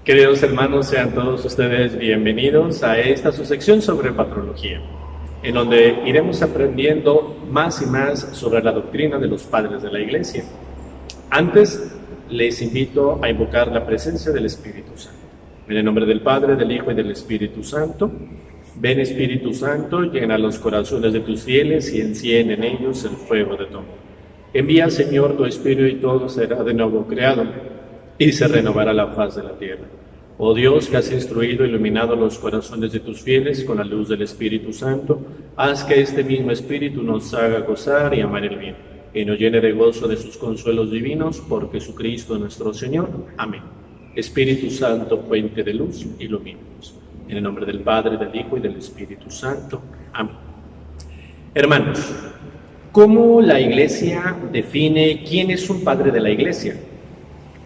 Queridos hermanos, sean todos ustedes bienvenidos a esta su sección sobre patrología, en donde iremos aprendiendo más y más sobre la doctrina de los padres de la Iglesia. Antes, les invito a invocar la presencia del Espíritu Santo. En el nombre del Padre, del Hijo y del Espíritu Santo. Ven, Espíritu Santo, llena los corazones de tus fieles y enciende en ellos el fuego de tu amor. Envía, Señor, tu Espíritu y todo será de nuevo creado y se renovará la faz de la tierra. Oh Dios, que has instruido e iluminado los corazones de tus fieles con la luz del Espíritu Santo, haz que este mismo Espíritu nos haga gozar y amar el bien, y nos llene de gozo de sus consuelos divinos, por Jesucristo nuestro Señor. Amén. Espíritu Santo, fuente de luz, ilumínanos. En el nombre del Padre, del Hijo y del Espíritu Santo. Amén. Hermanos, ¿cómo la Iglesia define quién es un padre de la Iglesia?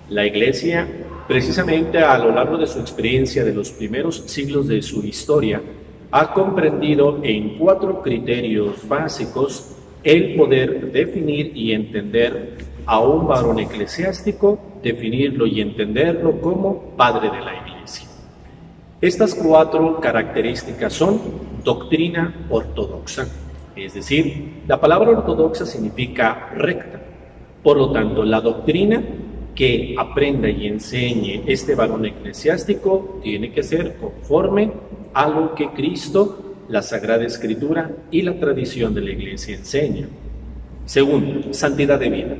La Iglesia, precisamente a lo largo de su experiencia de los primeros siglos de su historia, ha comprendido en 4 criterios básicos el poder definir y entender a un varón eclesiástico, definirlo y entenderlo como padre de la Iglesia. Estas 4 características son doctrina ortodoxa, es decir, la palabra ortodoxa significa recta. Por lo tanto, la doctrina que aprenda y enseñe este varón eclesiástico tiene que ser conforme a lo que Cristo, la Sagrada Escritura y la tradición de la Iglesia enseñan. Segundo, santidad de vida,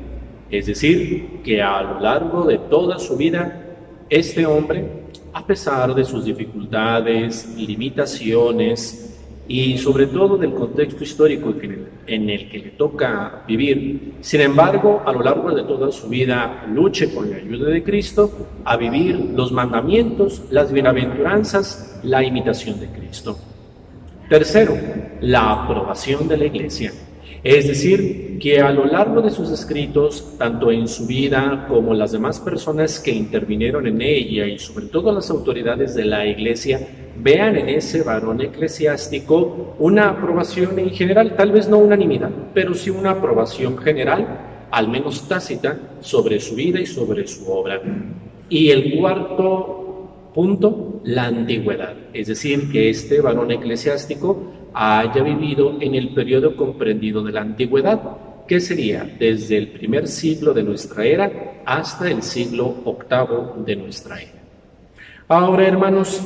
es decir, que a lo largo de toda su vida, este hombre, a pesar de sus dificultades, limitaciones y sobre todo del contexto histórico en el que le toca vivir, sin embargo, a lo largo de toda su vida luche con la ayuda de Cristo a vivir los mandamientos, las bienaventuranzas, la imitación de Cristo. Tercero, la aprobación de la Iglesia, es decir, que a lo largo de sus escritos, tanto en su vida como las demás personas que intervinieron en ella y sobre todo las autoridades de la Iglesia, vean en ese varón eclesiástico una aprobación en general, tal vez no unanimidad, pero sí una aprobación general, al menos tácita, sobre su vida y sobre su obra. Y el cuarto punto, la antigüedad, es decir, que este varón eclesiástico haya vivido en el periodo comprendido de la antigüedad, que sería desde el primer siglo de nuestra era hasta el siglo VIII de nuestra era. Ahora, hermanos,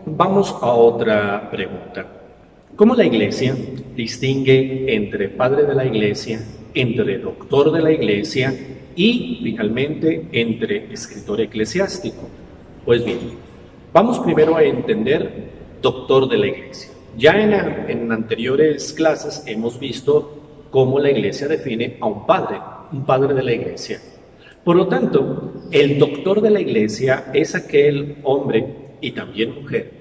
vamos a otra pregunta. ¿Cómo la Iglesia distingue entre padre de la Iglesia, entre doctor de la Iglesia y, finalmente, entre escritor eclesiástico? Pues bien, vamos primero a entender doctor de la Iglesia. Ya en anteriores clases hemos visto cómo la Iglesia define a un padre de la Iglesia. Por lo tanto, el doctor de la Iglesia es aquel hombre y también mujer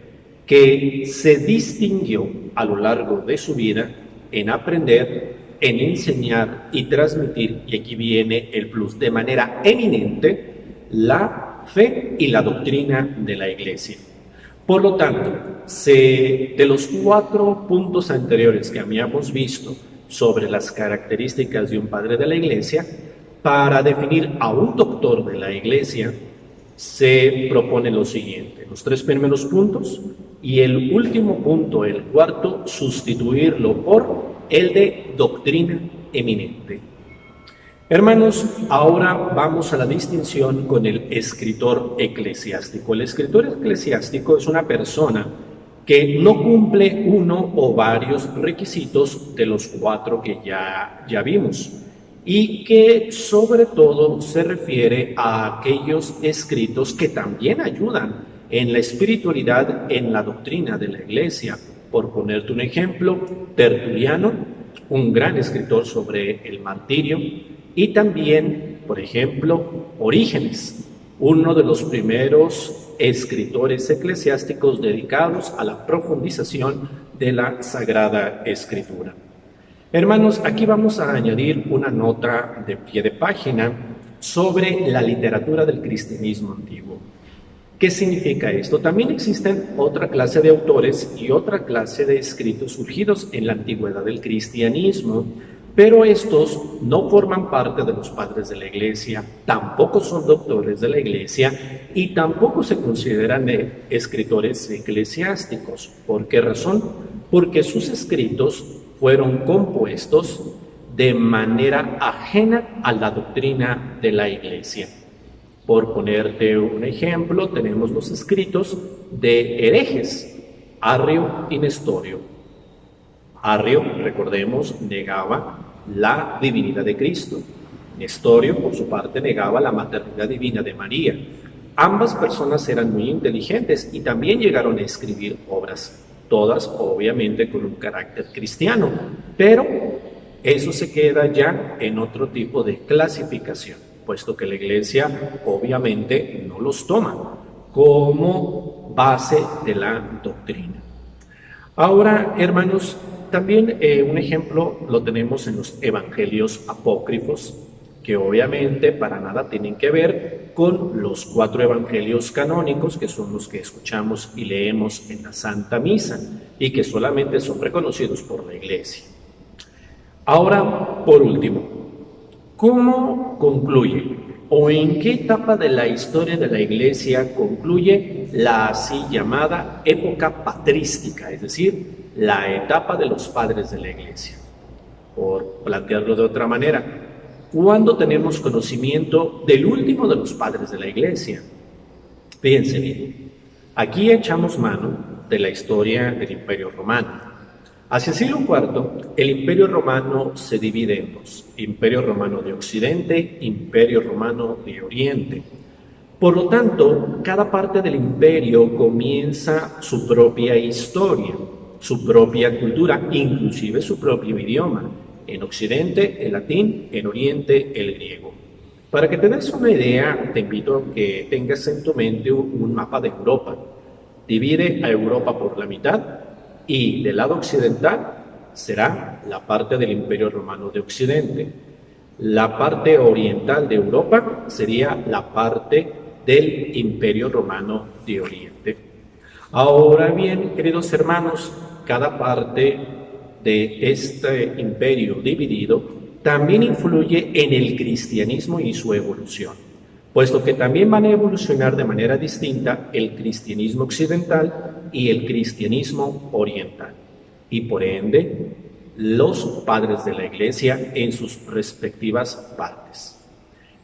que se distinguió a lo largo de su vida en aprender, en enseñar y transmitir, y aquí viene el plus, de manera eminente, la fe y la doctrina de la Iglesia. Por lo tanto, de los 4 puntos anteriores que habíamos visto sobre las características de un padre de la Iglesia, para definir a un doctor de la Iglesia, se propone lo siguiente: los 3 primeros puntos y el último punto, el cuarto, sustituirlo por el de doctrina eminente. Hermanos, ahora vamos a la distinción con el escritor eclesiástico. El escritor eclesiástico es una persona que no cumple uno o varios requisitos de los 4 que ya vimos, y que sobre todo se refiere a aquellos escritos que también ayudan en la espiritualidad, en la doctrina de la Iglesia, Por ponerte un ejemplo, Tertuliano, un gran escritor sobre el martirio, y también, por ejemplo, Orígenes, uno de los primeros escritores eclesiásticos dedicados a la profundización de la Sagrada Escritura. Hermanos, aquí vamos a añadir una nota de pie de página sobre la literatura del cristianismo antiguo. ¿Qué significa esto? También existen otra clase de autores y otra clase de escritos surgidos en la antigüedad del cristianismo, pero estos no forman parte de los padres de la Iglesia, tampoco son doctores de la Iglesia y tampoco se consideran escritores eclesiásticos. ¿Por qué razón? Porque sus escritos fueron compuestos de manera ajena a la doctrina de la Iglesia. Por ponerte un ejemplo, tenemos los escritos de herejes, Arrio y Nestorio. Arrio, recordemos, negaba la divinidad de Cristo. Nestorio, por su parte, negaba la maternidad divina de María. Ambas personas eran muy inteligentes y también llegaron a escribir obras, todas obviamente con un carácter cristiano, pero eso se queda ya en otro tipo de clasificación, puesto que la Iglesia obviamente no los toma como base de la doctrina. Ahora, hermanos, también un ejemplo lo tenemos en los evangelios apócrifos, que obviamente para nada tienen que ver con los 4 evangelios canónicos, que son los que escuchamos y leemos en la Santa Misa, y que solamente son reconocidos por la Iglesia. Ahora, por último, ¿cómo concluye o en qué etapa de la historia de la Iglesia concluye la así llamada época patrística, es decir, la etapa de los padres de la Iglesia? Por plantearlo de otra manera, ¿cuándo tenemos conocimiento del último de los padres de la Iglesia? Fíjense bien, aquí echamos mano de la historia del Imperio Romano. Hacia el siglo IV, el Imperio Romano se divide en dos: Imperio Romano de Occidente, Imperio Romano de Oriente. Por lo tanto, cada parte del imperio comienza su propia historia, su propia cultura, inclusive su propio idioma. En Occidente, el latín; en Oriente, el griego. Para que te des una idea, te invito a que tengas en tu mente un mapa de Europa. Divide a Europa por la mitad y del lado occidental será la parte del Imperio Romano de Occidente. La parte oriental de Europa sería la parte del Imperio Romano de Oriente. Ahora bien, queridos hermanos, cada parte de este imperio dividido también influye en el cristianismo y su evolución, puesto que también van a evolucionar de manera distinta el cristianismo occidental y el cristianismo oriental, y por ende los padres de la Iglesia en sus respectivas partes.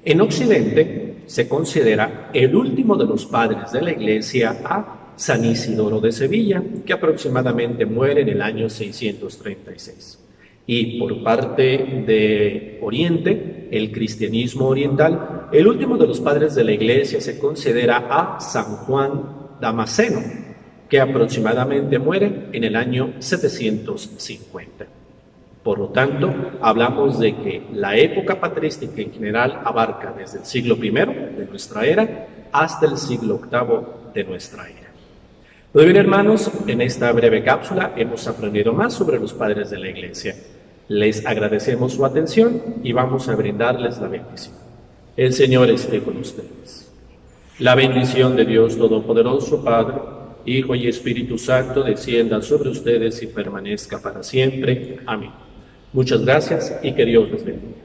En Occidente se considera el último de los padres de la Iglesia a San Isidoro de Sevilla, que aproximadamente muere en el año 636. Y por parte de Oriente, el cristianismo oriental, el último de los padres de la Iglesia se considera a San Juan Damasceno, que aproximadamente muere en el año 750. Por lo tanto, hablamos de que la época patrística en general abarca desde el siglo I de nuestra era hasta el siglo VIII de nuestra era. Muy bien, hermanos, en esta breve cápsula hemos aprendido más sobre los padres de la Iglesia. Les agradecemos su atención y vamos a brindarles la bendición. El Señor esté con ustedes. La bendición de Dios Todopoderoso, Padre, Hijo y Espíritu Santo, descienda sobre ustedes y permanezca para siempre. Amén. Muchas gracias y que Dios les bendiga.